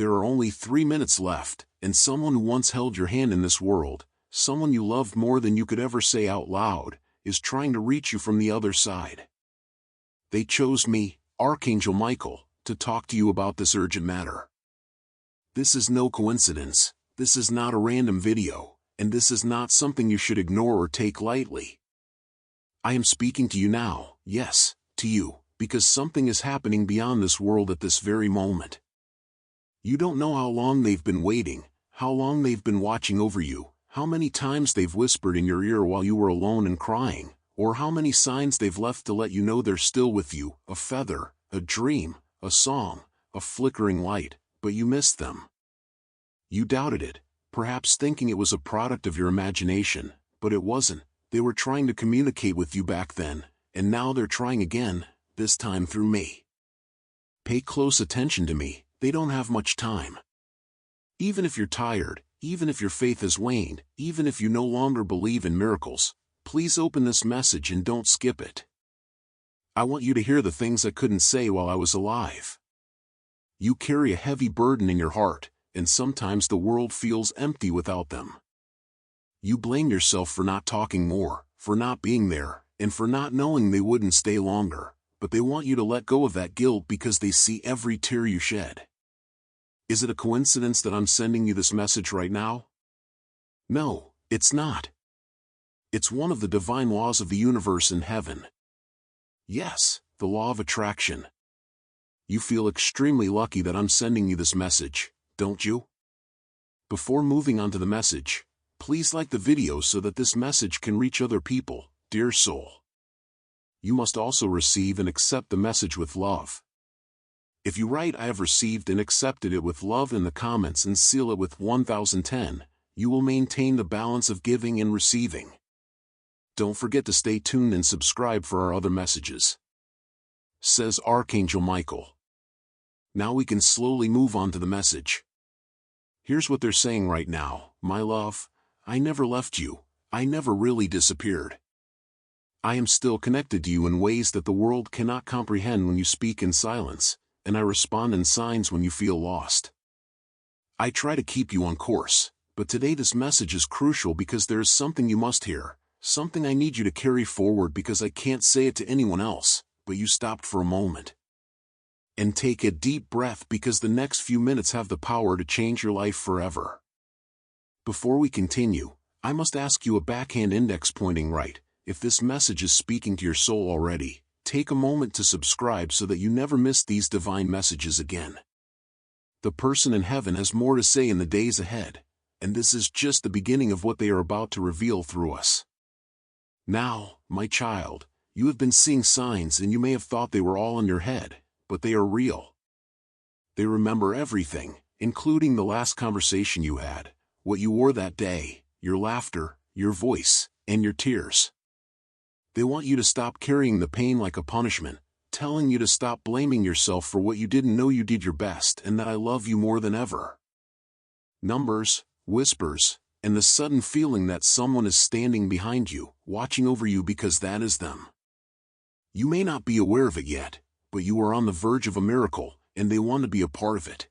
There are only 3 minutes left, and someone who once held your hand in this world, someone you loved more than you could ever say out loud, is trying to reach you from the other side. They chose me, Archangel Michael, to talk to you about this urgent matter. This is no coincidence, this is not a random video, and this is not something you should ignore or take lightly. I am speaking to you now, yes, to you, because something is happening beyond this world at this very moment. You don't know how long they've been waiting, how long they've been watching over you, how many times they've whispered in your ear while you were alone and crying, or how many signs they've left to let you know they're still with you, a feather, a dream, a song, a flickering light, but you missed them. You doubted it, perhaps thinking it was a product of your imagination, but it wasn't. They were trying to communicate with you back then, and now they're trying again, this time through me. Pay close attention to me, they don't have much time. Even if you're tired, even if your faith has waned, even if you no longer believe in miracles, please open this message and don't skip it. I want you to hear the things I couldn't say while I was alive. You carry a heavy burden in your heart, and sometimes the world feels empty without them. You blame yourself for not talking more, for not being there, and for not knowing they wouldn't stay longer, but they want you to let go of that guilt because they see every tear you shed. Is it a coincidence that I'm sending you this message right now? No, it's not. It's one of the divine laws of the universe in heaven. Yes, the law of attraction. You feel extremely lucky that I'm sending you this message, don't you? Before moving on to the message, please like the video so that this message can reach other people, dear soul. You must also receive and accept the message with love. If you write "I have received and accepted it with love" in the comments and seal it with 1010, you will maintain the balance of giving and receiving. Don't forget to stay tuned and subscribe for our other messages. Says Archangel Michael. Now we can slowly move on to the message. Here's what they're saying right now. My love, I never left you, I never really disappeared. I am still connected to you in ways that the world cannot comprehend when you speak in silence, and I respond in signs when you feel lost. I try to keep you on course, but today this message is crucial because there is something you must hear, something I need you to carry forward because I can't say it to anyone else, but you stopped for a moment. And take a deep breath because the next few minutes have the power to change your life forever. Before we continue, I must ask you a backhand index pointing right. If this message is speaking to your soul already, take a moment to subscribe so that you never miss these divine messages again. The person in heaven has more to say in the days ahead, and this is just the beginning of what they are about to reveal through us. Now, my child, you have been seeing signs and you may have thought they were all in your head, but they are real. They remember everything, including the last conversation you had, what you wore that day, your laughter, your voice, and your tears. They want you to stop carrying the pain like a punishment, telling you to stop blaming yourself for what you didn't know. You did your best and that I love you more than ever. Numbers, whispers, and the sudden feeling that someone is standing behind you, watching over you because that is them. You may not be aware of it yet, but you are on the verge of a miracle, and they want to be a part of it.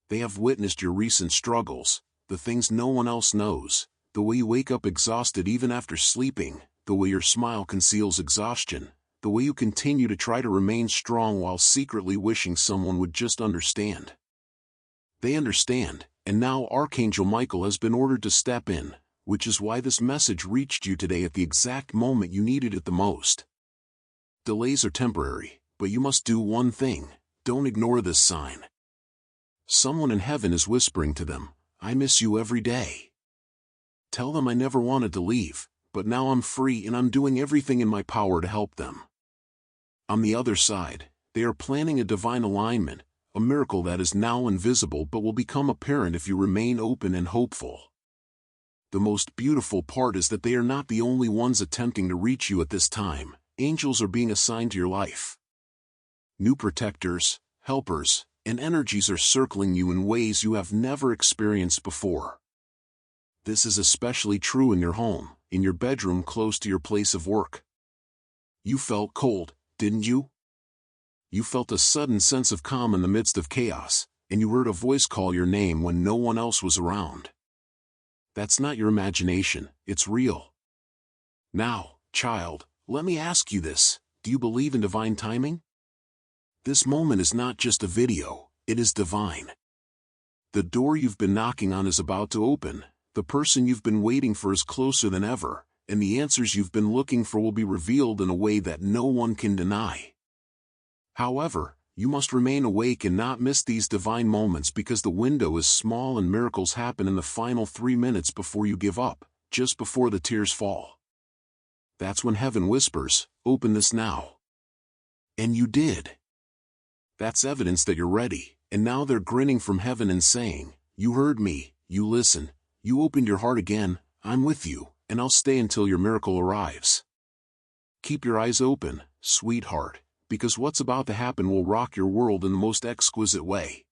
They have witnessed your recent struggles, the things no one else knows, the way you wake up exhausted even after sleeping, the way your smile conceals exhaustion, the way you continue to try to remain strong while secretly wishing someone would just understand. They understand, and now Archangel Michael has been ordered to step in, which is why this message reached you today at the exact moment you needed it the most. Delays are temporary, but you must do one thing: don't ignore this sign. Someone in heaven is whispering to them, I miss you every day. Tell them I never wanted to leave, but now I'm free and I'm doing everything in my power to help them. On the other side, they are planning a divine alignment, a miracle that is now invisible but will become apparent if you remain open and hopeful. The most beautiful part is that they are not the only ones attempting to reach you at this time. Angels are being assigned to your life. New protectors, helpers, and energies are circling you in ways you have never experienced before. This is especially true in your home, in your bedroom close to your place of work. You felt cold, didn't you? You felt a sudden sense of calm in the midst of chaos, and you heard a voice call your name when no one else was around. That's not your imagination, it's real. Now, child, let me ask you this: do you believe in divine timing? This moment is not just a video, it is divine. The door you've been knocking on is about to open, the person you've been waiting for is closer than ever, and the answers you've been looking for will be revealed in a way that no one can deny. However, you must remain awake and not miss these divine moments, because the window is small and miracles happen in the final 3 minutes before you give up, just before the tears fall. That's when heaven whispers, "Open this now." And you did. That's evidence that you're ready, and now they're grinning from heaven and saying, "You heard me, you listened, you opened your heart again, I'm with you, and I'll stay until your miracle arrives." Keep your eyes open, sweetheart, because what's about to happen will rock your world in the most exquisite way.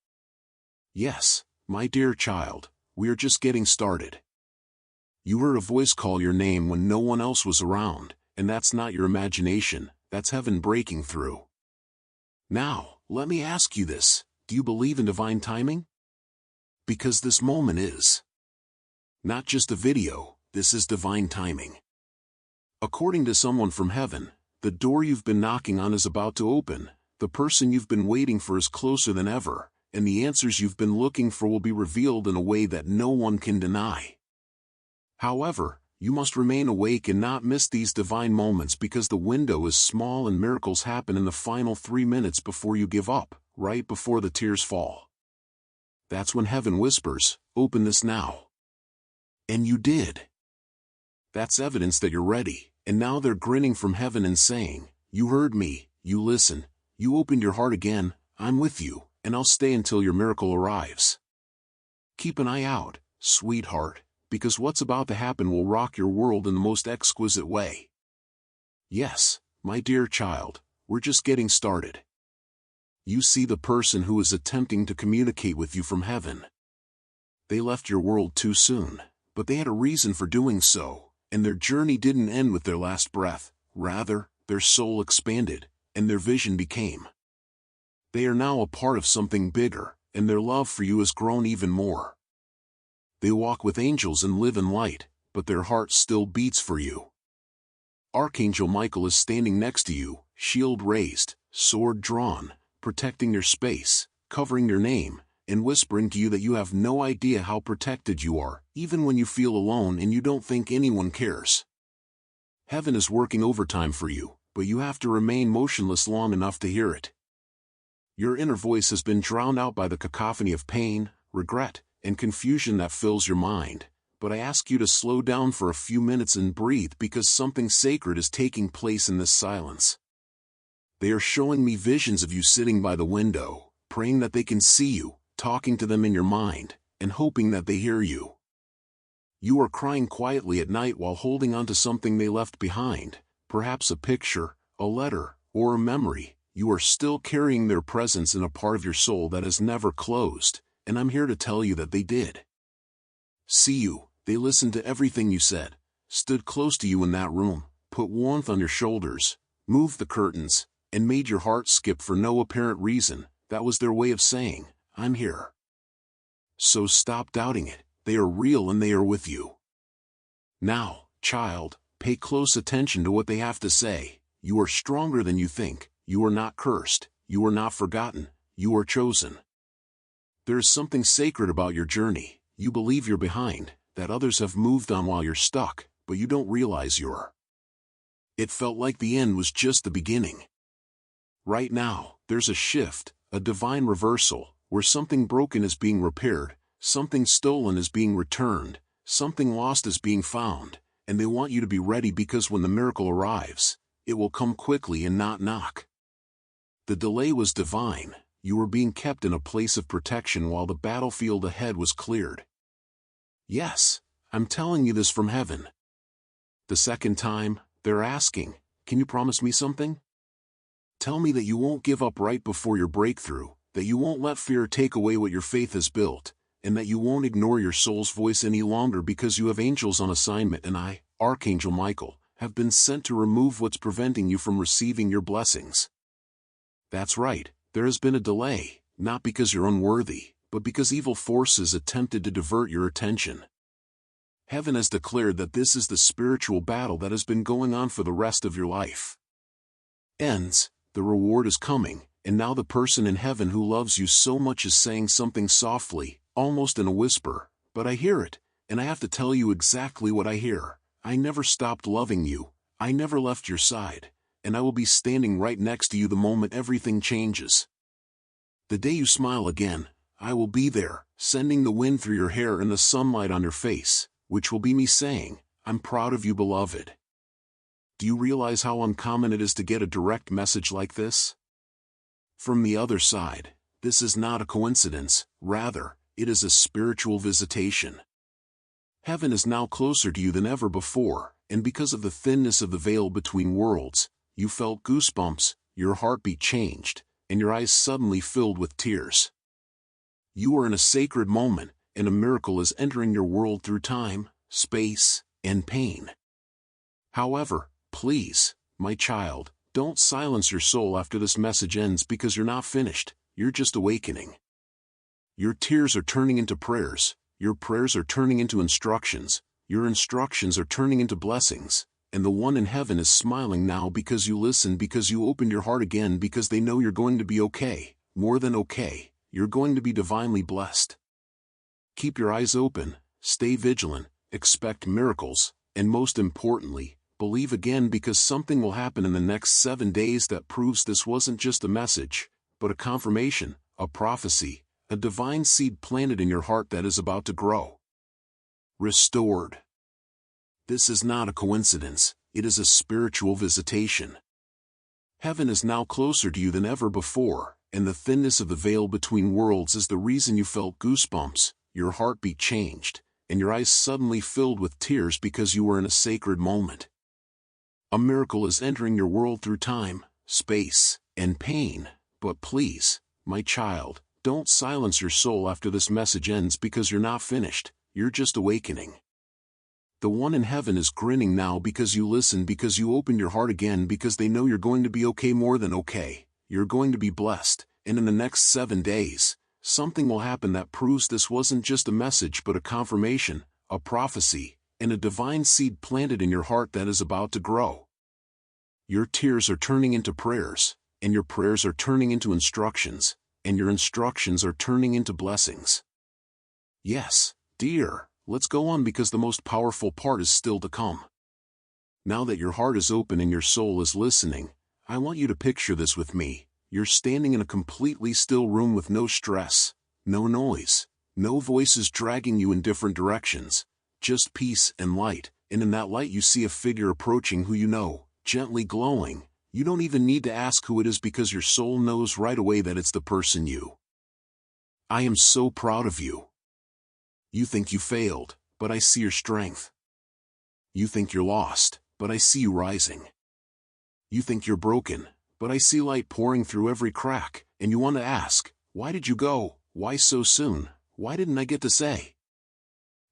Yes, my dear child, we are just getting started. You heard a voice call your name when no one else was around, and that's not your imagination, that's heaven breaking through. Now, let me ask you this: do you believe in divine timing? Because this moment is not just a video, this is divine timing. According to someone from heaven, the door you've been knocking on is about to open, the person you've been waiting for is closer than ever, and the answers you've been looking for will be revealed in a way that no one can deny. However, you must remain awake and not miss these divine moments, because the window is small and miracles happen in the final 3 minutes before you give up, right before the tears fall. That's when heaven whispers, "Open this now." And you did. That's evidence that you're ready, and now they're grinning from heaven and saying, "You heard me, you listened, you opened your heart again, I'm with you, and I'll stay until your miracle arrives." Keep an eye out, sweetheart, because what's about to happen will rock your world in the most exquisite way. Yes, my dear child, we're just getting started. You see the person who is attempting to communicate with you from heaven. They left your world too soon, but they had a reason for doing so, and their journey didn't end with their last breath. Rather, their soul expanded, and their vision became. They are now a part of something bigger, and their love for you has grown even more. They walk with angels and live in light, but their heart still beats for you. Archangel Michael is standing next to you, shield raised, sword drawn, protecting your space, covering your name, and whispering to you that you have no idea how protected you are, even when you feel alone and you don't think anyone cares. Heaven is working overtime for you, but you have to remain motionless long enough to hear it. Your inner voice has been drowned out by the cacophony of pain, regret, and confusion that fills your mind, but I ask you to slow down for a few minutes and breathe, because something sacred is taking place in this silence. They are showing me visions of you sitting by the window, praying that they can see you, talking to them in your mind, and hoping that they hear you. You are crying quietly at night while holding on to something they left behind, perhaps a picture, a letter, or a memory. You are still carrying their presence in a part of your soul that has never closed, and I'm here to tell you that they did. See you, they listened to everything you said, stood close to you in that room, put warmth on your shoulders, moved the curtains, and made your heart skip for no apparent reason. That was their way of saying, "I'm here." So stop doubting it, they are real and they are with you. Now, child, pay close attention to what they have to say. You are stronger than you think, you are not cursed, you are not forgotten, you are chosen. There is something sacred about your journey. You believe you're behind, that others have moved on while you're stuck, but you don't realize you're. It felt like the end was just the beginning. Right now, there's a shift, a divine reversal, where something broken is being repaired, something stolen is being returned, something lost is being found, and they want you to be ready, because when the miracle arrives, it will come quickly and not knock. The delay was divine. You were being kept in a place of protection while the battlefield ahead was cleared. Yes, I'm telling you this from heaven. The second time, they're asking, "Can you promise me something? Tell me that you won't give up right before your breakthrough, that you won't let fear take away what your faith has built, and that you won't ignore your soul's voice any longer, because you have angels on assignment, and I, Archangel Michael, have been sent to remove what's preventing you from receiving your blessings." That's right, there has been a delay, not because you're unworthy, but because evil forces attempted to divert your attention. Heaven has declared that this is the spiritual battle that has been going on for the rest of your life. Ends, the reward is coming, and now the person in heaven who loves you so much is saying something softly, almost in a whisper, but I hear it, and I have to tell you exactly what I hear. I never stopped loving you, I never left your side, and I will be standing right next to you the moment everything changes. The day you smile again, I will be there, sending the wind through your hair and the sunlight on your face, which will be me saying, I'm proud of you, beloved. Do you realize how uncommon it is to get a direct message like this? From the other side, this is not a coincidence, rather, it is a spiritual visitation. Heaven is now closer to you than ever before, and because of the thinness of the veil between worlds, you felt goosebumps, your heartbeat changed, and your eyes suddenly filled with tears. You are in a sacred moment, and a miracle is entering your world through time, space, and pain. However, please, my child, don't silence your soul after this message ends because you're not finished, you're just awakening. Your tears are turning into prayers, your prayers are turning into instructions, your instructions are turning into blessings, and the one in heaven is smiling now because you listened, because you opened your heart again, because they know you're going to be okay, more than okay, you're going to be divinely blessed. Keep your eyes open, stay vigilant, expect miracles, and most importantly, believe again, because something will happen in the next 7 days that proves this wasn't just a message, but a confirmation, a prophecy, a divine seed planted in your heart that is about to grow. Restored. This is not a coincidence, it is a spiritual visitation. Heaven is now closer to you than ever before, and the thinness of the veil between worlds is the reason you felt goosebumps, your heartbeat changed, and your eyes suddenly filled with tears because you were in a sacred moment. A miracle is entering your world through time, space, and pain, but please, my child, don't silence your soul after this message ends because you're not finished, you're just awakening. The one in heaven is grinning now because you listened, because you opened your heart again, because they know you're going to be okay, more than okay, you're going to be blessed, and in the next 7 days, something will happen that proves this wasn't just a message but a confirmation, a prophecy, and a divine seed planted in your heart that is about to grow. Your tears are turning into prayers, and your prayers are turning into instructions, and your instructions are turning into blessings. Yes, dear, let's go on because the most powerful part is still to come. Now that your heart is open and your soul is listening, I want you to picture this with me. You're standing in a completely still room with no stress, no noise, no voices dragging you in different directions, just peace and light, and in that light you see a figure approaching who you know, gently glowing. You don't even need to ask who it is because your soul knows right away that it's the person you. I am so proud of you. You think you failed, but I see your strength. You think you're lost, but I see you rising. You think you're broken, but I see light pouring through every crack, and you want to ask, why did you go? Why so soon? Why didn't I get to say?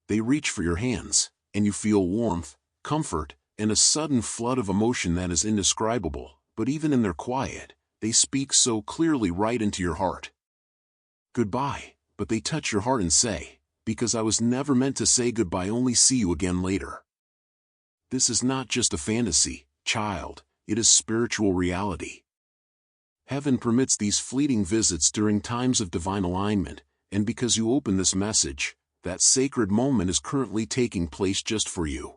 They reach for your hands, and you feel warmth, comfort, and a sudden flood of emotion that is indescribable, but even in their quiet, they speak so clearly right into your heart. Goodbye, but they touch your heart and say, because I was never meant to say goodbye, only see you again later. This is not just a fantasy, child, it is spiritual reality. Heaven permits these fleeting visits during times of divine alignment, and because you open this message, that sacred moment is currently taking place just for you.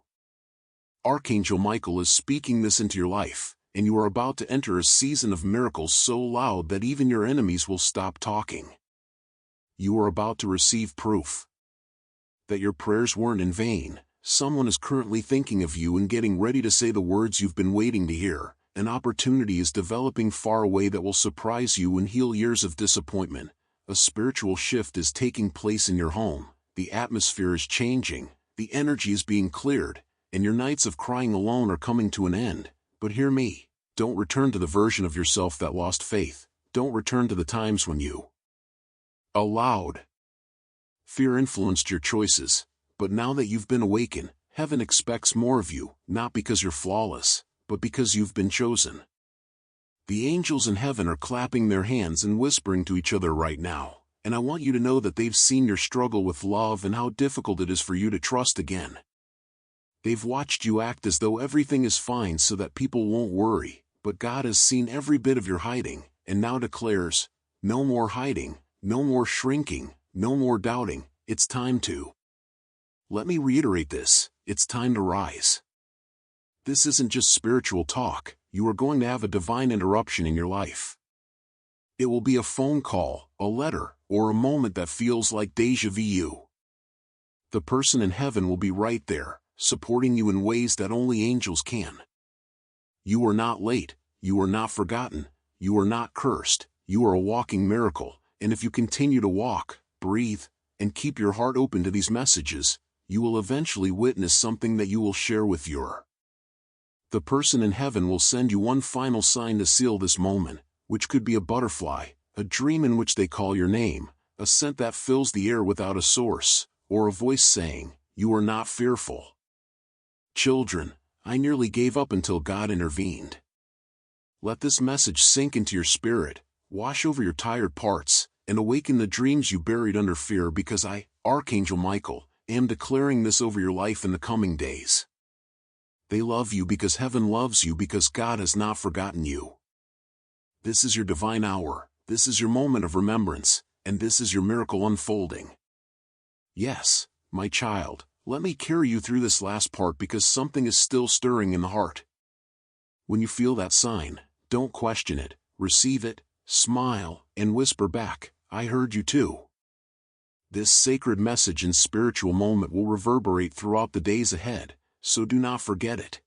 Archangel Michael is speaking this into your life, and you are about to enter a season of miracles so loud that even your enemies will stop talking. You are about to receive proof that your prayers weren't in vain. Someone is currently thinking of you and getting ready to say the words you've been waiting to hear. An opportunity is developing far away that will surprise you and heal years of disappointment. A spiritual shift is taking place in your home. The atmosphere is changing, the energy is being cleared, and your nights of crying alone are coming to an end. But hear me, don't return to the version of yourself that lost faith. Don't return to the times when you allowed fear influenced your choices. But now that you've been awakened, heaven expects more of you, not because you're flawless, but because you've been chosen. The angels in heaven are clapping their hands and whispering to each other right now, and I want you to know that they've seen your struggle with love and how difficult it is for you to trust again. They've watched you act as though everything is fine so that people won't worry, but God has seen every bit of your hiding, and now declares, no more hiding, no more shrinking, no more doubting, it's time to. Let me reiterate this, it's time to rise. This isn't just spiritual talk, you are going to have a divine interruption in your life. It will be a phone call, a letter, or a moment that feels like déjà vu. The person in heaven will be right there, supporting you in ways that only angels can. You are not late, you are not forgotten, you are not cursed, you are a walking miracle, and if you continue to walk, breathe, and keep your heart open to these messages, you will eventually witness something that you will share with your. The person in heaven will send you one final sign to seal this moment, which could be a butterfly, a dream in which they call your name, a scent that fills the air without a source, or a voice saying, you are not fearful. Children, I nearly gave up until God intervened. Let this message sink into your spirit, wash over your tired parts, and awaken the dreams you buried under fear because I, Archangel Michael, am declaring this over your life in the coming days. They love you because heaven loves you because God has not forgotten you. This is your divine hour, this is your moment of remembrance, and this is your miracle unfolding. Yes, my child, let me carry you through this last part because something is still stirring in the heart. When you feel that sign, don't question it, receive it, smile, and whisper back, I heard you too. This sacred message and spiritual moment will reverberate throughout the days ahead, so do not forget it.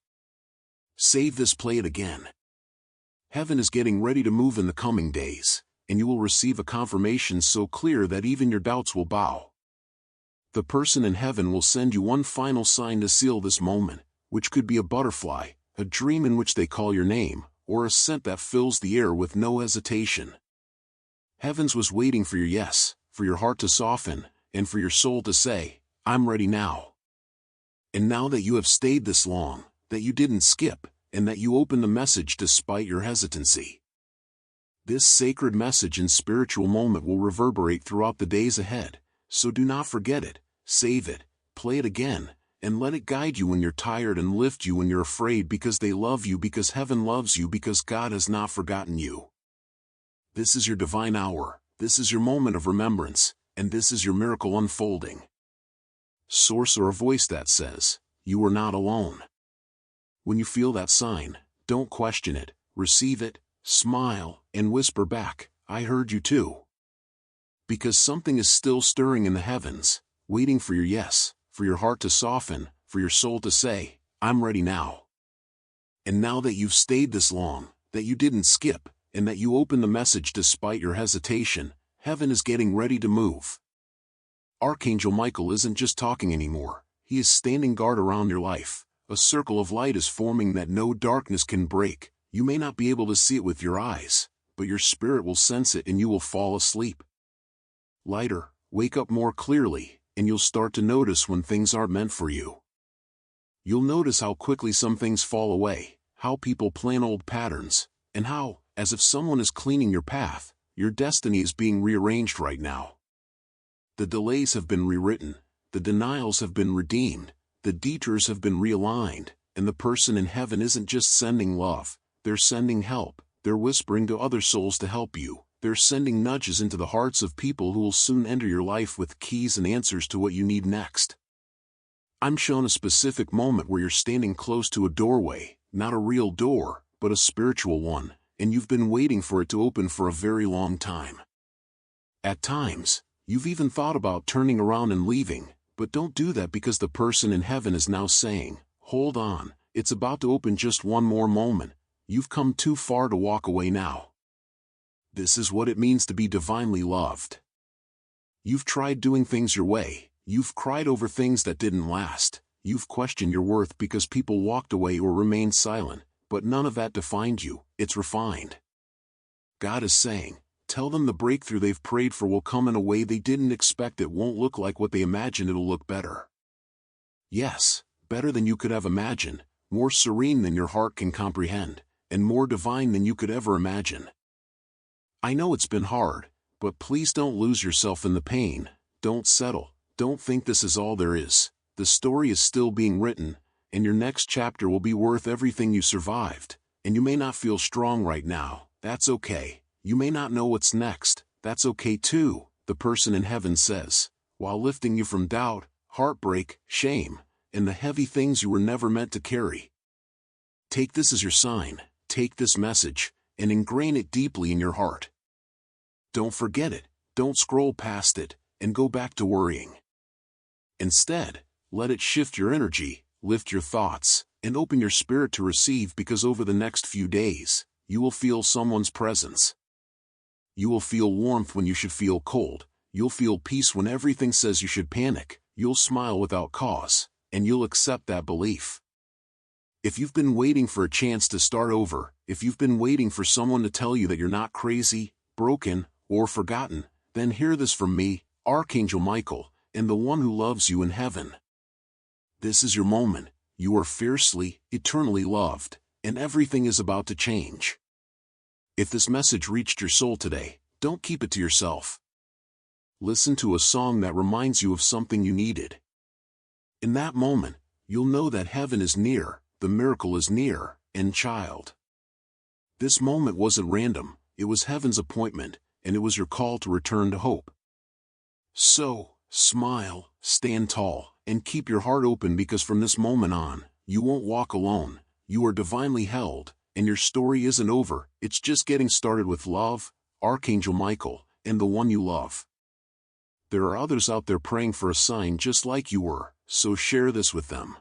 Save this, play it again. Heaven is getting ready to move in the coming days, and you will receive a confirmation so clear that even your doubts will bow. The person in heaven will send you one final sign to seal this moment, which could be a butterfly, a dream in which they call your name, or a scent that fills the air with no hesitation. Heavens was waiting for your yes, for your heart to soften, and for your soul to say, I'm ready now. And now that you have stayed this long, that you didn't skip, and that you opened the message despite your hesitancy. This sacred message and spiritual moment will reverberate throughout the days ahead, so do not forget it, save it, play it again, and let it guide you when you're tired and lift you when you're afraid because they love you because heaven loves you because God has not forgotten you. This is your divine hour, this is your moment of remembrance, and this is your miracle unfolding. Source or a voice that says, you are not alone. When you feel that sign, don't question it, receive it, smile, and whisper back, I heard you too. Because something is still stirring in the heavens, waiting for your yes, for your heart to soften, for your soul to say, I'm ready now. And now that you've stayed this long, that you didn't skip, and that you opened the message despite your hesitation, heaven is getting ready to move. Archangel Michael isn't just talking anymore, he is standing guard around your life. A circle of light is forming that no darkness can break. You may not be able to see it with your eyes, but your spirit will sense it and you will fall asleep. Lighter, wake up more clearly, and you'll start to notice when things aren't meant for you. You'll notice how quickly some things fall away, how people plan old patterns, and how, as if someone is cleaning your path, your destiny is being rearranged right now. The delays have been rewritten, the denials have been redeemed, the detours have been realigned, and the person in heaven isn't just sending love, they're sending help, they're whispering to other souls to help you, they're sending nudges into the hearts of people who will soon enter your life with keys and answers to what you need next. I'm shown a specific moment where you're standing close to a doorway, not a real door, but a spiritual one, and you've been waiting for it to open for a very long time. At times, you've even thought about turning around and leaving, but don't do that because the person in heaven is now saying, hold on, it's about to open, just one more moment, you've come too far to walk away now. This is what it means to be divinely loved. You've tried doing things your way, you've cried over things that didn't last, you've questioned your worth because people walked away or remained silent, but none of that defined you, it's refined. God is saying, tell them the breakthrough they've prayed for will come in a way they didn't expect. It won't look like what they imagined, it'll look better. Yes, better than you could have imagined, more serene than your heart can comprehend, and more divine than you could ever imagine. I know it's been hard, but please don't lose yourself in the pain. Don't settle. Don't think this is all there is. The story is still being written, and your next chapter will be worth everything you survived. And you may not feel strong right now. That's okay. You may not know what's next. That's okay too, the person in heaven says, while lifting you from doubt, heartbreak, shame, and the heavy things you were never meant to carry. Take this as your sign. Take this message, and ingrain it deeply in your heart. Don't forget it. Don't scroll past it, and go back to worrying. Instead, let it shift your energy, lift your thoughts, and open your spirit to receive, because over the next few days, you will feel someone's presence. You will feel warmth when you should feel cold. You'll feel peace when everything says you should panic. You'll smile without cause, and you'll accept that belief. If you've been waiting for a chance to start over, if you've been waiting for someone to tell you that you're not crazy, broken, or forgotten, then hear this from me, Archangel Michael, and the one who loves you in heaven. This is your moment. You are fiercely, eternally loved, and everything is about to change. If this message reached your soul today, don't keep it to yourself. Listen to a song that reminds you of something you needed. In that moment, you'll know that heaven is near, the miracle is near, and child. This moment wasn't random, it was heaven's appointment, and it was your call to return to hope. So, smile, stand tall, and keep your heart open, because from this moment on, you won't walk alone. You are divinely held, and your story isn't over. It's just getting started with love, Archangel Michael, and the one you love. There are others out there praying for a sign just like you were, so share this with them.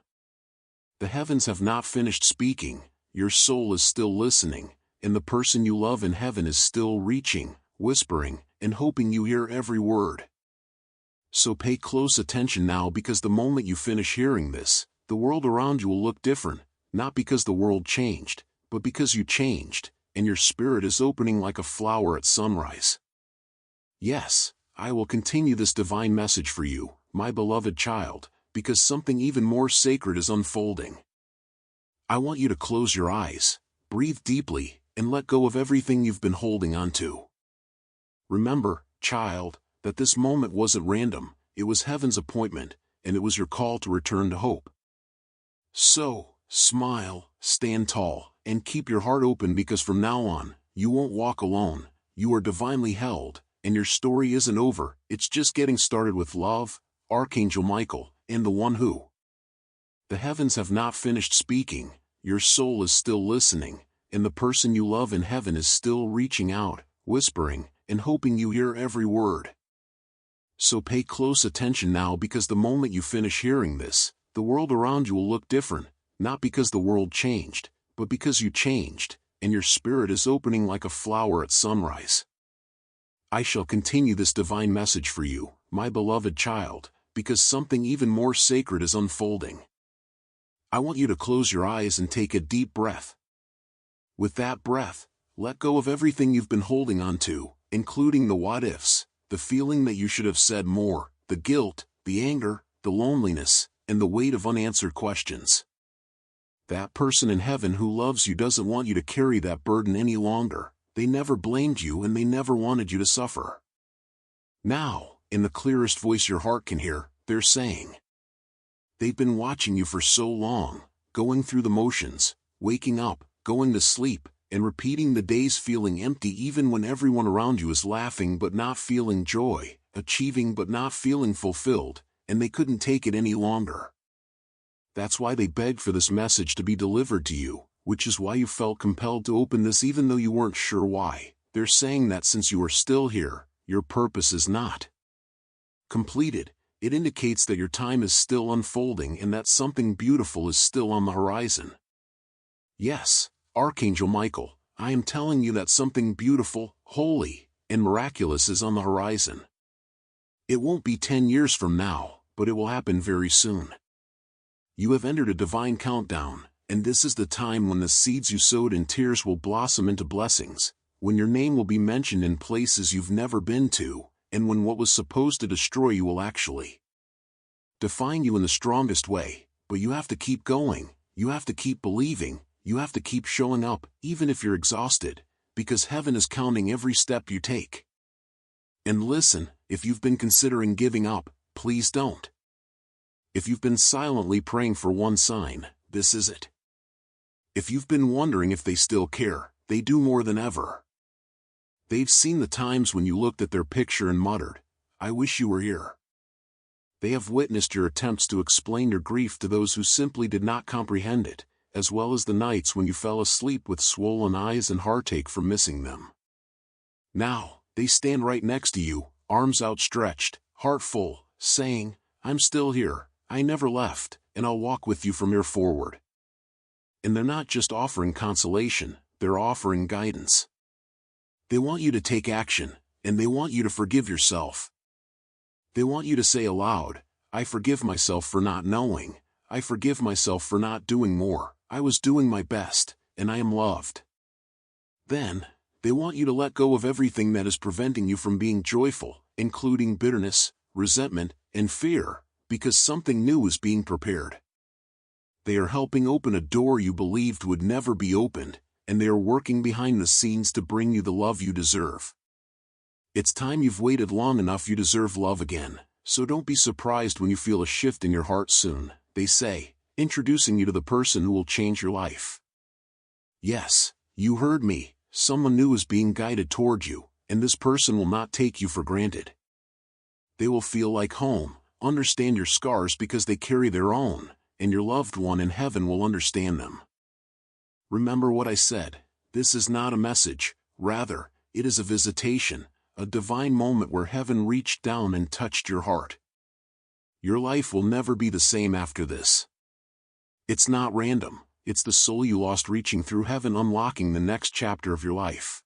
The heavens have not finished speaking, your soul is still listening, and the person you love in heaven is still reaching, whispering, and hoping you hear every word. So pay close attention now, because the moment you finish hearing this, the world around you will look different, not because the world changed, but because you changed, and your spirit is opening like a flower at sunrise. Yes, I will continue this divine message for you, my beloved child, because something even more sacred is unfolding. I want you to close your eyes, breathe deeply, and let go of everything you've been holding on to. Remember, child, that this moment wasn't random, it was heaven's appointment, and it was your call to return to hope. So, smile, stand tall, and keep your heart open, because from now on, you won't walk alone. You are divinely held, and your story isn't over. It's just getting started with love, Archangel Michael, and the one who. The heavens have not finished speaking, your soul is still listening, and the person you love in heaven is still reaching out, whispering, and hoping you hear every word. So pay close attention now, because the moment you finish hearing this, the world around you will look different, not because the world changed, but because you changed, and your spirit is opening like a flower at sunrise. I shall continue this divine message for you, my beloved child, because something even more sacred is unfolding. I want you to close your eyes and take a deep breath. With that breath, let go of everything you've been holding on to, including the what-ifs, the feeling that you should have said more, the guilt, the anger, the loneliness, and the weight of unanswered questions. That person in heaven who loves you doesn't want you to carry that burden any longer. They never blamed you, and they never wanted you to suffer. Now, in the clearest voice your heart can hear, they're saying, they've been watching you for so long, going through the motions, waking up, going to sleep, and repeating the days, feeling empty even when everyone around you is laughing but not feeling joy, achieving but not feeling fulfilled, and they couldn't take it any longer. That's why they begged for this message to be delivered to you, which is why you felt compelled to open this even though you weren't sure why. They're saying that since you are still here, your purpose is not completed. It indicates that your time is still unfolding and that something beautiful is still on the horizon. Yes, Archangel Michael, I am telling you that something beautiful, holy, and miraculous is on the horizon. It won't be 10 years from now, but it will happen very soon. You have entered a divine countdown, and this is the time when the seeds you sowed in tears will blossom into blessings, when your name will be mentioned in places you've never been to, and when what was supposed to destroy you will actually define you in the strongest way. But you have to keep going, you have to keep believing, You have to keep showing up, even if you're exhausted, because heaven is counting every step you take. And listen, if you've been considering giving up, please don't. If you've been silently praying for one sign, this is it. If you've been wondering if they still care, they do more than ever. They've seen the times when you looked at their picture and muttered, "I wish you were here." They have witnessed your attempts to explain your grief to those who simply did not comprehend it, as well as the nights when you fell asleep with swollen eyes and heartache from missing them. Now, they stand right next to you, arms outstretched, heart full, saying, "I'm still here, I never left, and I'll walk with you from here forward." And they're not just offering consolation, they're offering guidance. They want you to take action, and they want you to forgive yourself. They want you to say aloud, "I forgive myself for not knowing, I forgive myself for not doing more, I was doing my best, and I am loved." Then, they want you to let go of everything that is preventing you from being joyful, including bitterness, resentment, and fear, because something new is being prepared. They are helping open a door you believed would never be opened, and they are working behind the scenes to bring you the love you deserve. It's time you've waited long enough. You deserve love again, so don't be surprised when you feel a shift in your heart soon, they say, introducing you to the person who will change your life. Yes, you heard me, someone new is being guided toward you, and this person will not take you for granted. They will feel like home, understand your scars because they carry their own, and your loved one in heaven will understand them. Remember what I said, this is not a message, rather, it is a visitation, a divine moment where heaven reached down and touched your heart. Your life will never be the same after this. It's not random, it's the soul you lost reaching through heaven, unlocking the next chapter of your life.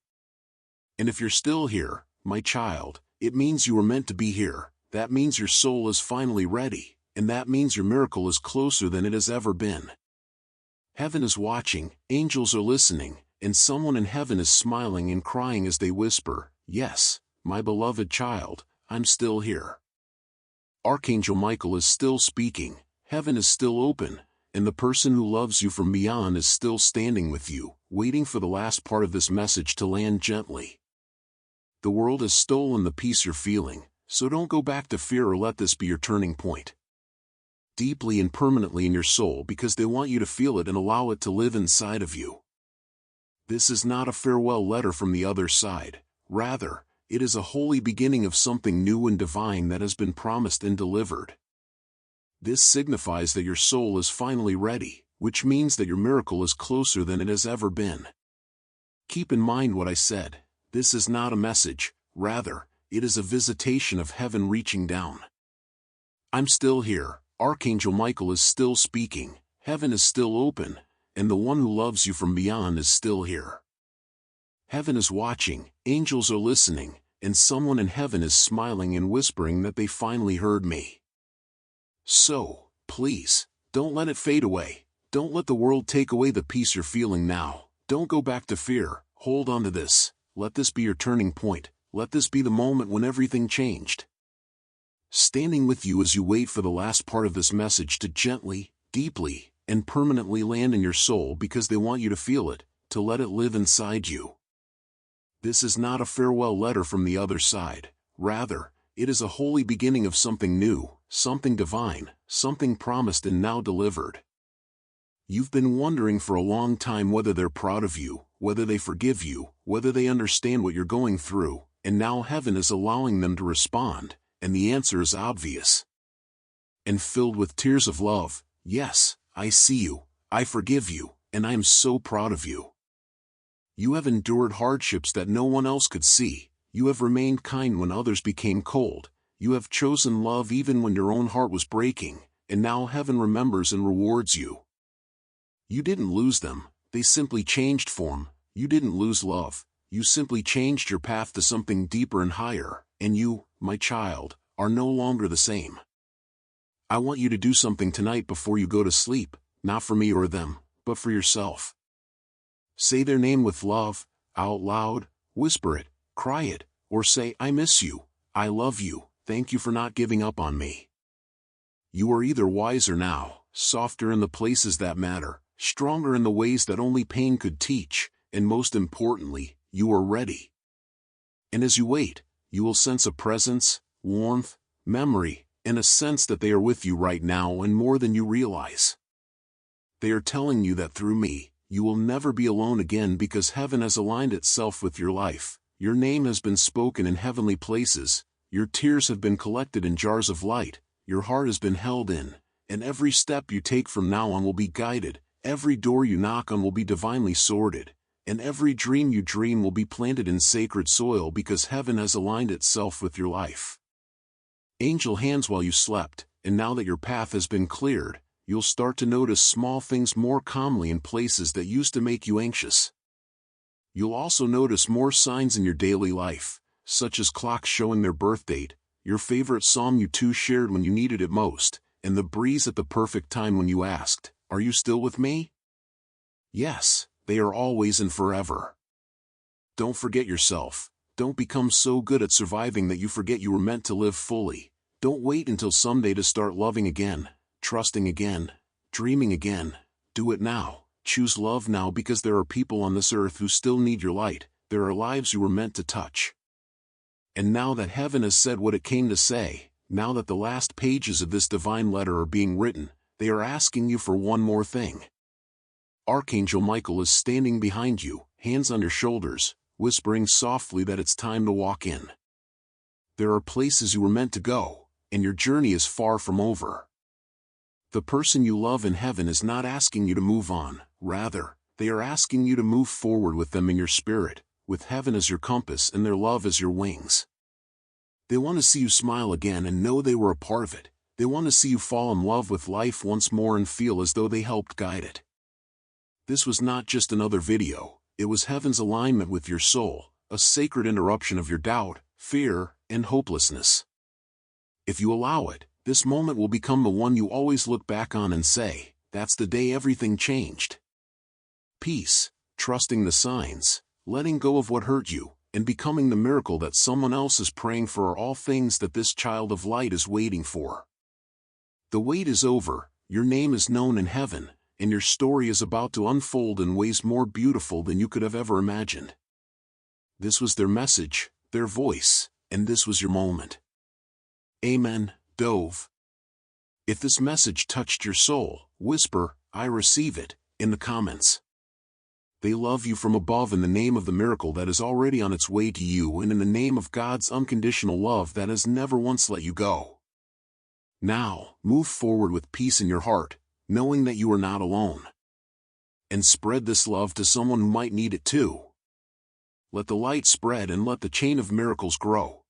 And if you're still here, my child, it means you were meant to be here, that means your soul is finally ready, and that means your miracle is closer than it has ever been. Heaven is watching, angels are listening, and someone in heaven is smiling and crying as they whisper, "Yes, my beloved child, I'm still here." Archangel Michael is still speaking, heaven is still open, and the person who loves you from beyond is still standing with you, waiting for the last part of this message to land gently. The world has stolen the peace you're feeling, so don't go back to fear or let this be your turning point. Deeply and permanently in your soul, because they want you to feel it and allow it to live inside of you. This is not a farewell letter from the other side, rather, it is a holy beginning of something new and divine that has been promised and delivered. This signifies that your soul is finally ready, which means that your miracle is closer than it has ever been. Keep in mind what I said, this is not a message, rather, it is a visitation of heaven reaching down. I'm still here, Archangel Michael is still speaking, heaven is still open, and the one who loves you from beyond is still here. Heaven is watching, angels are listening, and someone in heaven is smiling and whispering that they finally heard me. So, please, don't let it fade away, don't let the world take away the peace you're feeling now, don't go back to fear, hold on to this, let this be your turning point, let this be the moment when everything changed. Standing with you as you wait for the last part of this message to gently, deeply, and permanently land in your soul because they want you to feel it, to let it live inside you. This is not a farewell letter from the other side, rather, it is a holy beginning of something new, something divine, something promised and now delivered. You've been wondering for a long time whether they're proud of you, whether they forgive you, whether they understand what you're going through, and now heaven is allowing them to respond. And the answer is obvious. And filled with tears of love, yes, I see you, I forgive you, and I am so proud of you. You have endured hardships that no one else could see, you have remained kind when others became cold, you have chosen love even when your own heart was breaking, and now heaven remembers and rewards you. You didn't lose them, they simply changed form, you didn't lose love, you simply changed your path to something deeper and higher, and you, my child, are no longer the same. I want you to do something tonight before you go to sleep, not for me or them, but for yourself. Say their name with love, out loud, whisper it, cry it, or say, "I miss you, I love you, thank you for not giving up on me." You are either wiser now, softer in the places that matter, stronger in the ways that only pain could teach, and most importantly, you are ready. And as you wait, you will sense a presence, warmth, memory, and a sense that they are with you right now and more than you realize. They are telling you that through me, you will never be alone again because heaven has aligned itself with your life, your name has been spoken in heavenly places, your tears have been collected in jars of light, your heart has been held in, and every step you take from now on will be guided, every door you knock on will be divinely sorted, and every dream you dream will be planted in sacred soil because heaven has aligned itself with your life. Angel hands while you slept, and now that your path has been cleared, you'll start to notice small things more calmly in places that used to make you anxious. You'll also notice more signs in your daily life, such as clocks showing their birth date, your favorite psalm you two shared when you needed it most, and the breeze at the perfect time when you asked, "Are you still with me?" Yes, they are always and forever. Don't forget yourself. Don't become so good at surviving that you forget you were meant to live fully. Don't wait until someday to start loving again, trusting again, dreaming again. Do it now. Choose love now because there are people on this earth who still need your light. There are lives you were meant to touch. And now that heaven has said what it came to say, now that the last pages of this divine letter are being written, they are asking you for one more thing. Archangel Michael is standing behind you, hands on your shoulders, whispering softly that it's time to walk in. There are places you were meant to go, and your journey is far from over. The person you love in heaven is not asking you to move on, rather, they are asking you to move forward with them in your spirit, with heaven as your compass and their love as your wings. They want to see you smile again and know they were a part of it. They want to see you fall in love with life once more and feel as though they helped guide it. This was not just another video, it was heaven's alignment with your soul, a sacred interruption of your doubt, fear, and hopelessness. If you allow it, this moment will become the one you always look back on and say, "That's the day everything changed." Peace, trusting the signs, letting go of what hurt you, and becoming the miracle that someone else is praying for are all things that this child of light is waiting for. The wait is over, your name is known in heaven, and your story is about to unfold in ways more beautiful than you could have ever imagined. This was their message, their voice, and this was your moment. Amen, Dove. If this message touched your soul, whisper, "I receive it," in the comments. They love you from above in the name of the miracle that is already on its way to you and in the name of God's unconditional love that has never once let you go. Now, move forward with peace in your heart, knowing that you are not alone. And spread this love to someone who might need it too. Let the light spread and let the chain of miracles grow.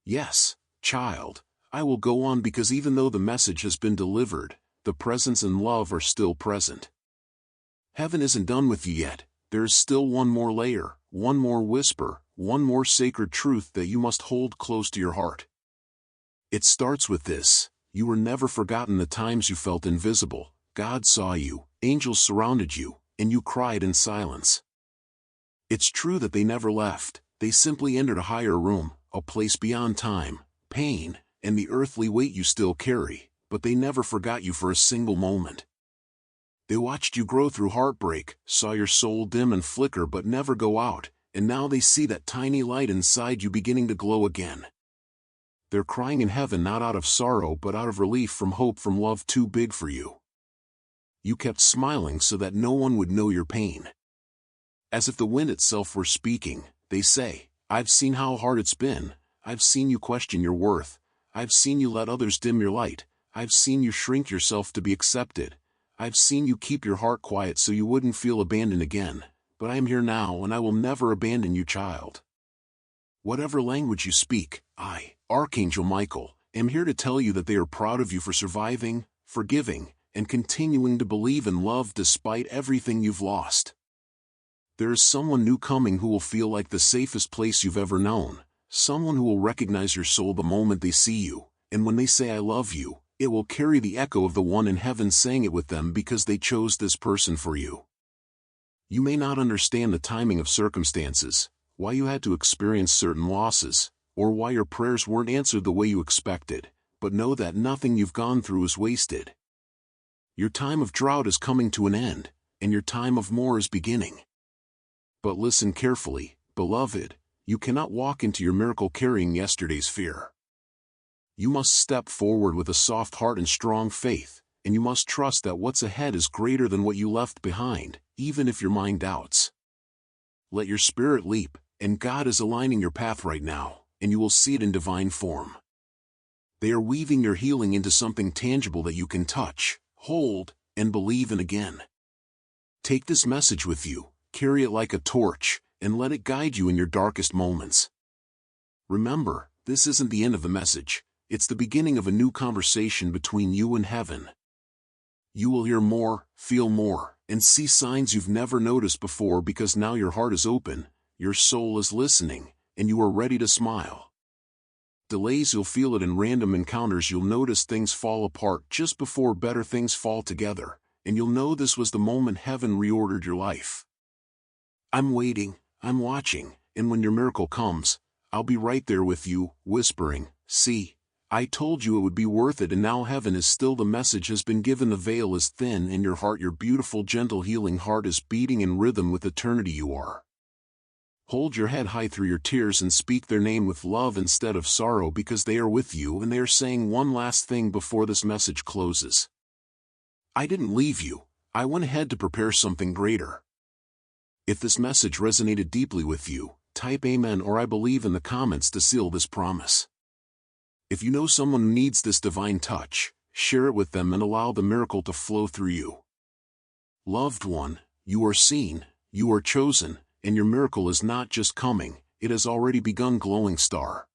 Yes, child, I will go on because even though the message has been delivered, the presence and love are still present. Heaven isn't done with you yet, there is still one more layer, one more whisper, one more sacred truth that you must hold close to your heart. It starts with this: you were never forgotten the times you felt invisible, God saw you, angels surrounded you, and you cried in silence. It's true that they never left, they simply entered a higher room, a place beyond time, pain, and the earthly weight you still carry, but they never forgot you for a single moment. They watched you grow through heartbreak, saw your soul dim and flicker but never go out, and now they see that tiny light inside you beginning to glow again. They're crying in heaven not out of sorrow but out of relief from hope from love too big for you. You kept smiling so that no one would know your pain. As if the wind itself were speaking, they say, "I've seen how hard it's been, I've seen you question your worth, I've seen you let others dim your light, I've seen you shrink yourself to be accepted, I've seen you keep your heart quiet so you wouldn't feel abandoned again, but I am here now and I will never abandon you, child." Whatever language you speak, I, Archangel Michael, am here to tell you that they are proud of you for surviving, forgiving, and continuing to believe in love despite everything you've lost. There is someone new coming who will feel like the safest place you've ever known, someone who will recognize your soul the moment they see you, and when they say "I love you," it will carry the echo of the one in heaven saying it with them because they chose this person for you. You may not understand the timing of circumstances, why you had to experience certain losses, or why your prayers weren't answered the way you expected, but know that nothing you've gone through is wasted. Your time of drought is coming to an end, and your time of more is beginning. But listen carefully, beloved, you cannot walk into your miracle carrying yesterday's fear. You must step forward with a soft heart and strong faith, and you must trust that what's ahead is greater than what you left behind, even if your mind doubts. Let your spirit leap, and God is aligning your path right now, and you will see it in divine form. They are weaving your healing into something tangible that you can touch, hold, and believe in again. Take this message with you, carry it like a torch, and let it guide you in your darkest moments. Remember, this isn't the end of the message, it's the beginning of a new conversation between you and heaven. You will hear more, feel more, and see signs you've never noticed before because now your heart is open, your soul is listening, and you are ready to smile. Delays, you'll feel it in random encounters. You'll notice things fall apart just before better things fall together, and you'll know this was the moment heaven reordered your life. I'm waiting, I'm watching, and when your miracle comes, I'll be right there with you, whispering, "See, I told you it would be worth it." And now heaven is still. The message has been given. The veil is thin in your heart. Your beautiful, gentle, healing heart is beating in rhythm with eternity. You are. Hold your head high through your tears and speak their name with love instead of sorrow, because they are with you and they are saying one last thing before this message closes. I didn't leave you, I went ahead to prepare something greater. If this message resonated deeply with you, type Amen or I believe in the comments to seal this promise. If you know someone who needs this divine touch, share it with them and allow the miracle to flow through you. Loved one, you are seen, you are chosen, and your miracle is not just coming, it has already begun. Glowing star.